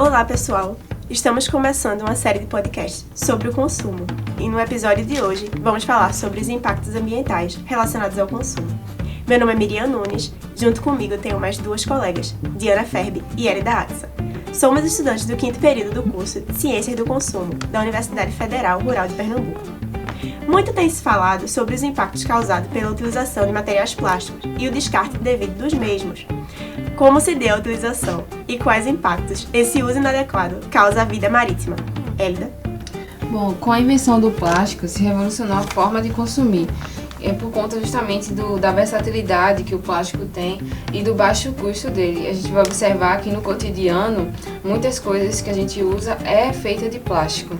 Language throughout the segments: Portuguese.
Olá, pessoal! Estamos começando uma série de podcasts sobre o consumo e no episódio de hoje vamos falar sobre os impactos ambientais relacionados ao consumo. Meu nome é Miriam Nunes, junto comigo tenho mais duas colegas, Diana Ferbi e Elida Atsa. Somos estudantes do 5º período do curso de Ciências do Consumo da Universidade Federal Rural de Pernambuco. Muito tem se falado sobre os impactos causados pela utilização de materiais plásticos e o descarte devido dos mesmos. Como se deu a utilização e quais impactos esse uso inadequado causa à vida marítima? Elida? Bom, com a invenção do plástico se revolucionou a forma de consumir. É por conta justamente da versatilidade que o plástico tem e do baixo custo dele. A gente vai observar que no cotidiano, muitas coisas que a gente usa é feita de plástico.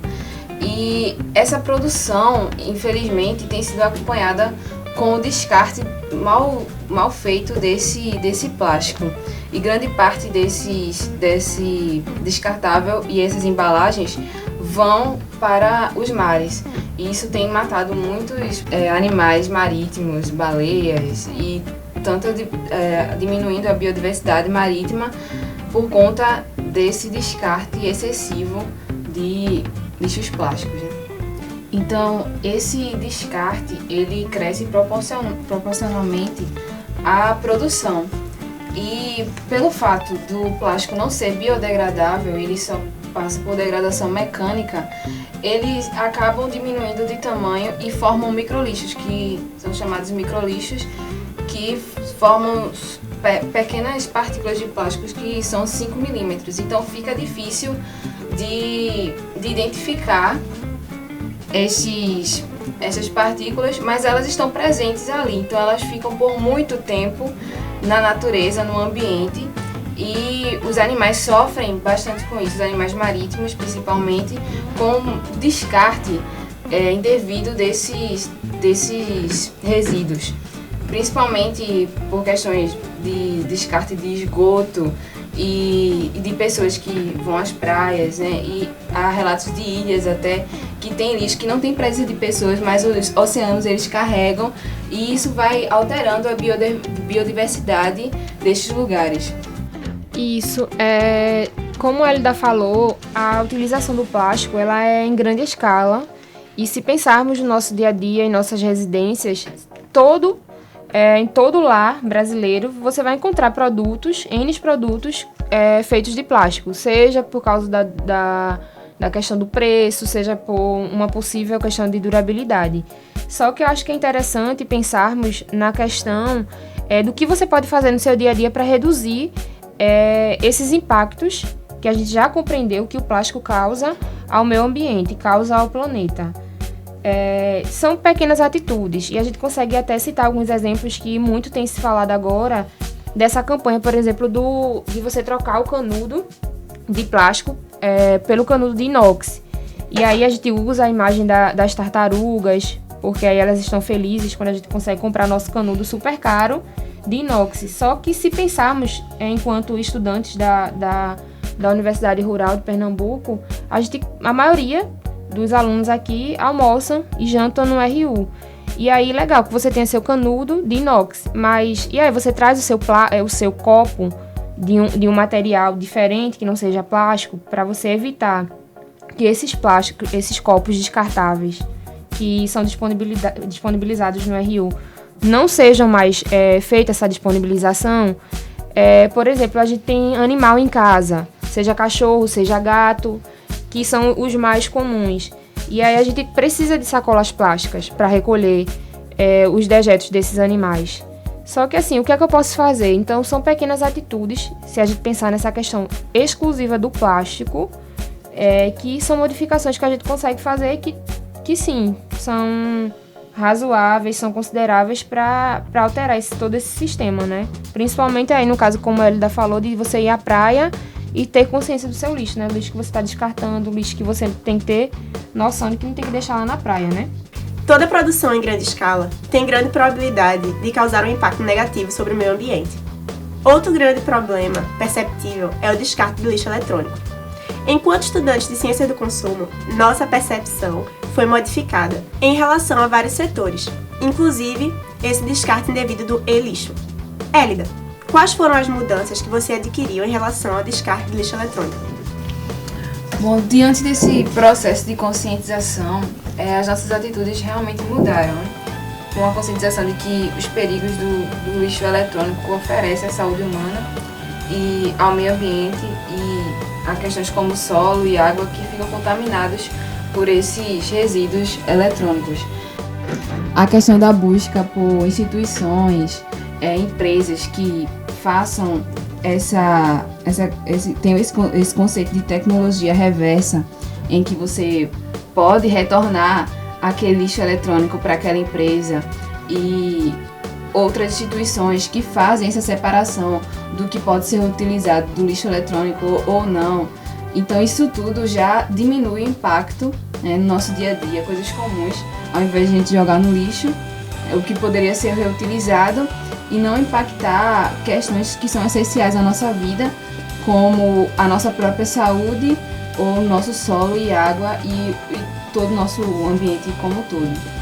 E essa produção, infelizmente, tem sido acompanhada com o descarte mal feito desse plástico. E grande parte desse descartável e essas embalagens vão para os mares. E isso tem matado muitos animais marítimos, baleias, e tanto diminuindo a biodiversidade marítima por conta desse descarte excessivo de lixos plásticos, né? Então, esse descarte, ele cresce proporcionalmente à produção. E pelo fato do plástico não ser biodegradável, ele só passa por degradação mecânica, eles acabam diminuindo de tamanho e formam microlixos, que são chamados microlixos, que formam pequenas partículas de plásticos que são 5 milímetros. Então fica difícil de identificar essas partículas, mas elas estão presentes ali, então elas ficam por muito tempo na natureza, no ambiente, e os animais sofrem bastante com isso, os animais marítimos principalmente, com o descarte indevido desses resíduos, principalmente por questões de descarte de esgoto e de pessoas que vão às praias, né? E há relatos de ilhas até que tem lixo que não tem presença de pessoas, mas os oceanos eles carregam, e isso vai alterando a biodiversidade destes lugares. Isso, como a Elida falou, a utilização do plástico ela é em grande escala, e se pensarmos no nosso dia a dia, em nossas residências, em todo lar brasileiro, você vai encontrar N produtos feitos de plástico, seja por causa da questão do preço, seja por uma possível questão de durabilidade. Só que eu acho que é interessante pensarmos na questão do que você pode fazer no seu dia a dia para reduzir esses impactos que a gente já compreendeu que o plástico causa ao meio ambiente, causa ao planeta. São pequenas atitudes, e a gente consegue até citar alguns exemplos que muito tem se falado agora dessa campanha, por exemplo, de você trocar o canudo de plástico pelo canudo de inox. E aí a gente usa a imagem das tartarugas, porque aí elas estão felizes quando a gente consegue comprar nosso canudo super caro de inox. Só que se pensarmos enquanto estudantes da Universidade Rural de Pernambuco, a maioria dos alunos aqui almoçam e jantam no RU. E aí, legal que você tenha seu canudo de inox, mas e aí você traz o seu copo de um material diferente, que não seja plástico, para você evitar que esses copos descartáveis que são disponibilizados no RU não sejam mais feita essa disponibilização. Por exemplo, a gente tem animal em casa, seja cachorro, seja gato, que são os mais comuns. E aí a gente precisa de sacolas plásticas para recolher os dejetos desses animais. Só que assim, o que é que eu posso fazer? Então são pequenas atitudes, se a gente pensar nessa questão exclusiva do plástico, que são modificações que a gente consegue fazer que sim, são razoáveis, são consideráveis para alterar todo esse sistema, né? Principalmente aí no caso, como a Elida falou, de você ir à praia e ter consciência do seu lixo, né? O lixo que você está descartando, o lixo que você tem que ter noção de que não tem que deixar lá na praia, né? Toda produção em grande escala tem grande probabilidade de causar um impacto negativo sobre o meio ambiente. Outro grande problema perceptível é o descarte do lixo eletrônico. Enquanto estudantes de ciência do consumo, nossa percepção foi modificada em relação a vários setores, inclusive esse descarte indevido do e-lixo. Elida, quais foram as mudanças que você adquiriu em relação ao descarte de lixo eletrônico? Bom, diante desse processo de conscientização, as nossas atitudes realmente mudaram, né? Com a conscientização de que os perigos do lixo eletrônico oferecem à saúde humana e ao meio ambiente e a questões como solo e água que ficam contaminados por esses resíduos eletrônicos. A questão da busca por instituições, empresas que façam tem esse conceito de tecnologia reversa, em que você pode retornar aquele lixo eletrônico para aquela empresa, e outras instituições que fazem essa separação do que pode ser utilizado do lixo eletrônico ou não. Então isso tudo já diminui o impacto, né, no nosso dia a dia, coisas comuns, ao invés de a gente jogar no lixo, o que poderia ser reutilizado e não impactar questões que são essenciais à nossa vida, como a nossa própria saúde, o nosso solo e água e todo o nosso ambiente como um todo.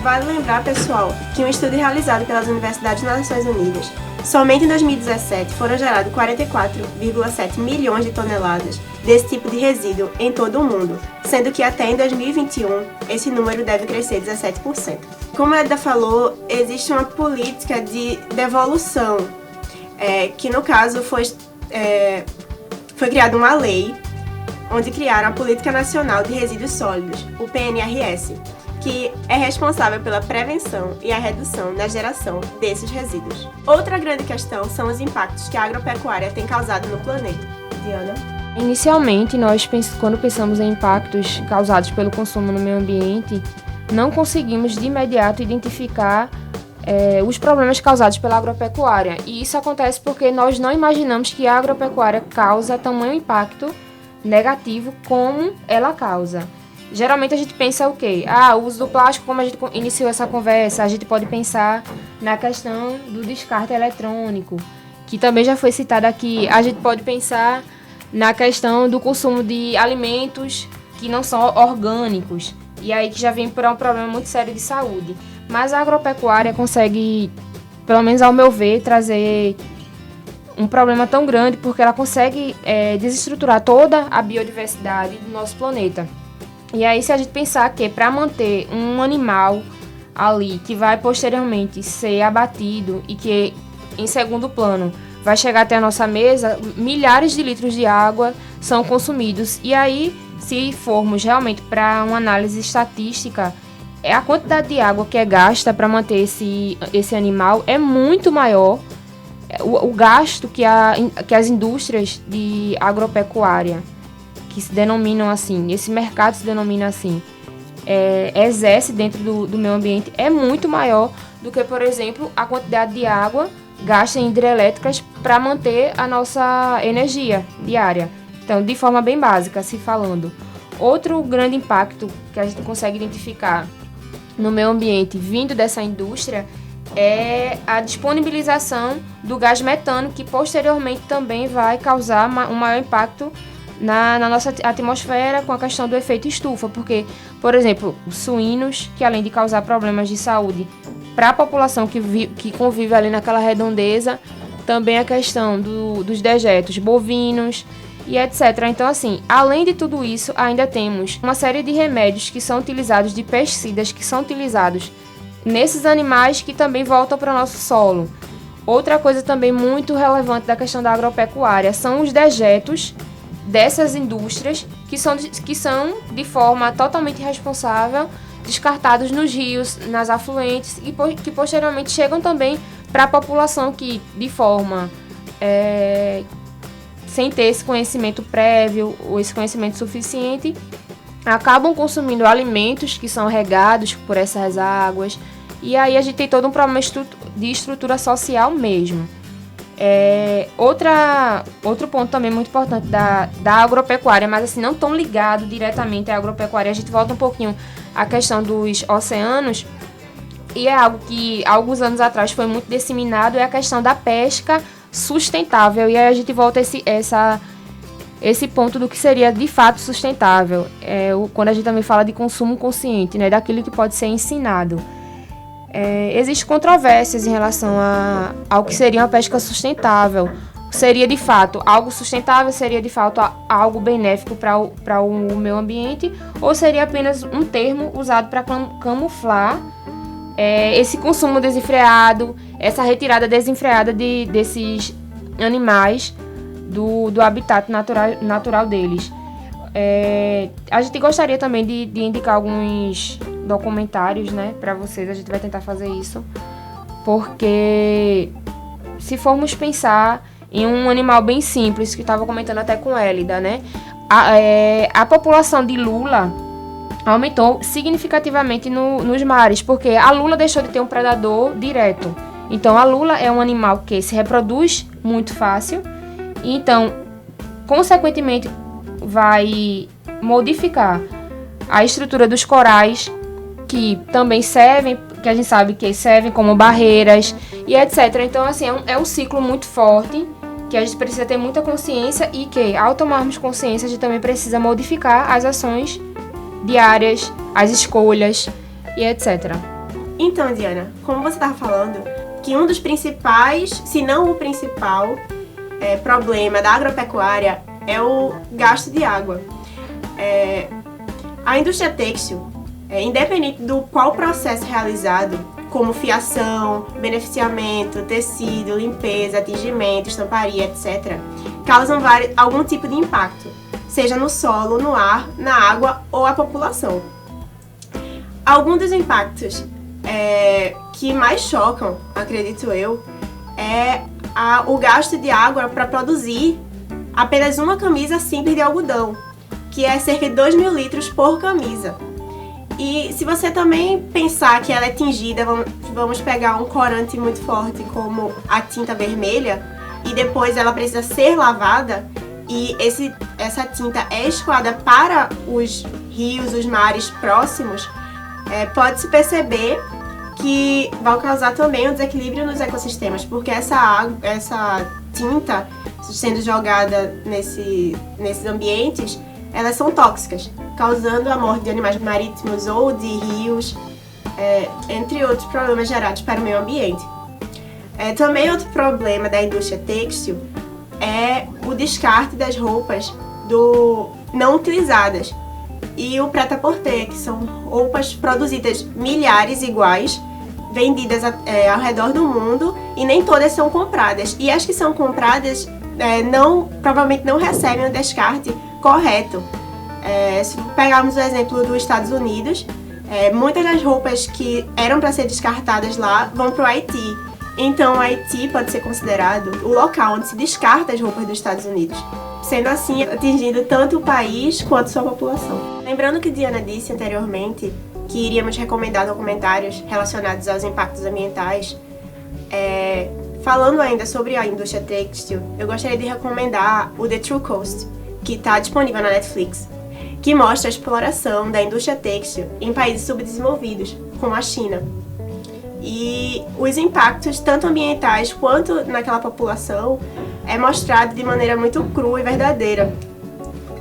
Vale lembrar, pessoal, que um estudo realizado pelas Universidades das Nações Unidas, somente em 2017 foram gerados 44,7 milhões de toneladas desse tipo de resíduo em todo o mundo, sendo que até em 2021 esse número deve crescer 17%. Como a Edda falou, existe uma política de devolução, que no caso foi criada uma lei onde criaram a Política Nacional de Resíduos Sólidos, o PNRS, que é responsável pela prevenção e a redução da geração desses resíduos. Outra grande questão são os impactos que a agropecuária tem causado no planeta. Diana? Inicialmente, quando pensamos em impactos causados pelo consumo no meio ambiente, não conseguimos de imediato identificar os problemas causados pela agropecuária. E isso acontece porque nós não imaginamos que a agropecuária causa tamanho impacto negativo como ela causa. Geralmente a gente pensa o quê? O uso do plástico, como a gente iniciou essa conversa, a gente pode pensar na questão do descarte eletrônico, que também já foi citada aqui. A gente pode pensar na questão do consumo de alimentos que não são orgânicos, e aí que já vem para um problema muito sério de saúde. Mas a agropecuária consegue, pelo menos ao meu ver, trazer um problema tão grande, porque ela consegue desestruturar toda a biodiversidade do nosso planeta. E aí, se a gente pensar que para manter um animal ali que vai posteriormente ser abatido e que, em segundo plano, vai chegar até a nossa mesa, milhares de litros de água são consumidos. E aí, se formos realmente para uma análise estatística, a quantidade de água que é gasta para manter esse animal é muito maior. O gasto que as indústrias de agropecuária, que se denominam assim, esse mercado se denomina assim, exerce dentro do meio ambiente é muito maior do que, por exemplo, a quantidade de água gasta em hidrelétricas para manter a nossa energia diária. Então, de forma bem básica, se falando. Outro grande impacto que a gente consegue identificar no meio ambiente vindo dessa indústria é a disponibilização do gás metano, que posteriormente também vai causar um maior impacto na nossa atmosfera com a questão do efeito estufa, porque, por exemplo, os suínos, que além de causar problemas de saúde para a população que convive ali naquela redondeza, também a questão dos dejetos bovinos e etc. Então, assim, além de tudo isso, ainda temos uma série de remédios que são utilizados, de pesticidas que são utilizados nesses animais, que também voltam para o nosso solo. Outra coisa também muito relevante da questão da agropecuária são os dejetos dessas indústrias que são de forma totalmente irresponsável descartados nos rios, nas afluentes, e que posteriormente chegam também para a população que, de forma sem ter esse conhecimento prévio ou esse conhecimento suficiente, acabam consumindo alimentos que são regados por essas águas, e aí a gente tem todo um problema de estrutura social mesmo. Outro ponto também muito importante da agropecuária, mas assim, não tão ligado diretamente à agropecuária, a gente volta um pouquinho à questão dos oceanos, e é algo que alguns anos atrás foi muito disseminado, é a questão da pesca sustentável, e aí a gente volta a esse ponto do que seria de fato sustentável, quando a gente também fala de consumo consciente, né, daquilo que pode ser ensinado. Existem controvérsias em relação ao que seria uma pesca sustentável. seria de fato algo sustentável, seria de fato algo benéfico para o meio ambiente, ou seria apenas um termo usado para camuflar esse consumo desenfreado, essa retirada desenfreada desses animais do habitat natural deles. A gente gostaria também de indicar alguns documentários, né, para vocês. A gente vai tentar fazer isso, porque se formos pensar em um animal bem simples, que estava comentando até com Elida, né, a população de lula aumentou significativamente nos mares, porque a lula deixou de ter um predador direto. Então a lula é um animal que se reproduz muito fácil, e então, consequentemente, vai modificar a estrutura dos corais, que também servem, que a gente sabe que servem como barreiras e etc. Então, assim, é um ciclo muito forte, que a gente precisa ter muita consciência, e que, ao tomarmos consciência, a gente também precisa modificar as ações diárias, as escolhas e etc. Então, Diana, como você estava falando, que um dos principais, se não o principal, problema da agropecuária é o gasto de água. A indústria têxtil, independente do qual processo realizado, como fiação, beneficiamento, tecido, limpeza, tingimento, estamparia, etc., causam algum tipo de impacto, seja no solo, no ar, na água ou a população. Alguns dos impactos que mais chocam, acredito eu, é o gasto de água para produzir apenas uma camisa simples de algodão, que é cerca de 2.000 litros por camisa. E se você também pensar que ela é tingida, vamos pegar um corante muito forte como a tinta vermelha, e depois ela precisa ser lavada, e essa tinta é escoada para os rios, os mares próximos, pode-se perceber que vai causar também um desequilíbrio nos ecossistemas, porque essa tinta sendo jogada nesses ambientes, elas são tóxicas, causando a morte de animais marítimos ou de rios, entre outros problemas gerados para o meio ambiente. Também outro problema da indústria têxtil é o descarte das roupas não utilizadas e o prêt-à-porter, que são roupas produzidas milhares iguais, vendidas ao redor do mundo, e nem todas são compradas. E as que são compradas provavelmente não recebem o descarte correto. Se pegarmos o exemplo dos Estados Unidos, muitas das roupas que eram para ser descartadas lá vão para o Haiti. Então o Haiti pode ser considerado o local onde se descarta as roupas dos Estados Unidos, sendo assim atingindo tanto o país quanto sua população. Lembrando que Diana disse anteriormente que iríamos recomendar documentários relacionados aos impactos ambientais, falando ainda sobre a indústria têxtil, eu gostaria de recomendar o The True Cost, que está disponível na Netflix, que mostra a exploração da indústria têxtil em países subdesenvolvidos, como a China. E os impactos, tanto ambientais quanto naquela população, é mostrado de maneira muito crua e verdadeira,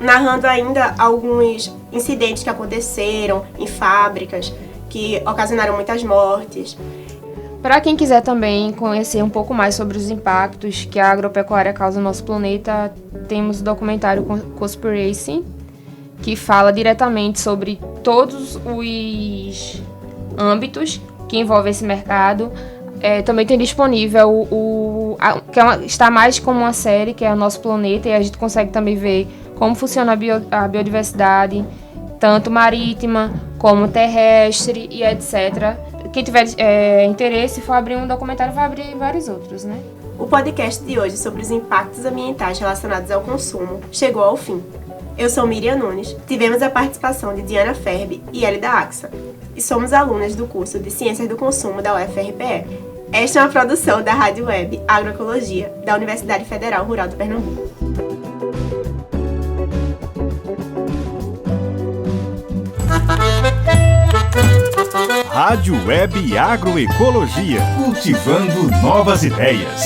narrando ainda alguns incidentes que aconteceram em fábricas, que ocasionaram muitas mortes. Para quem quiser também conhecer um pouco mais sobre os impactos que a agropecuária causa no nosso planeta, temos o documentário Conspiracy, que fala diretamente sobre todos os âmbitos que envolvem esse mercado. Também tem disponível está mais como uma série, que é o Nosso Planeta, e a gente consegue também ver como funciona a biodiversidade, tanto marítima como terrestre e etc. Quem tiver interesse, for abrir um documentário, vai abrir vários outros, né? O podcast de hoje sobre os impactos ambientais relacionados ao consumo chegou ao fim. Eu sou Miriam Nunes, tivemos a participação de Diana Ferbi e Elida Axa, e somos alunas do curso de Ciências do Consumo da UFRPE. Esta é uma produção da Rádio Web Agroecologia, da Universidade Federal Rural do Pernambuco. Rádio Web Agroecologia, cultivando novas ideias.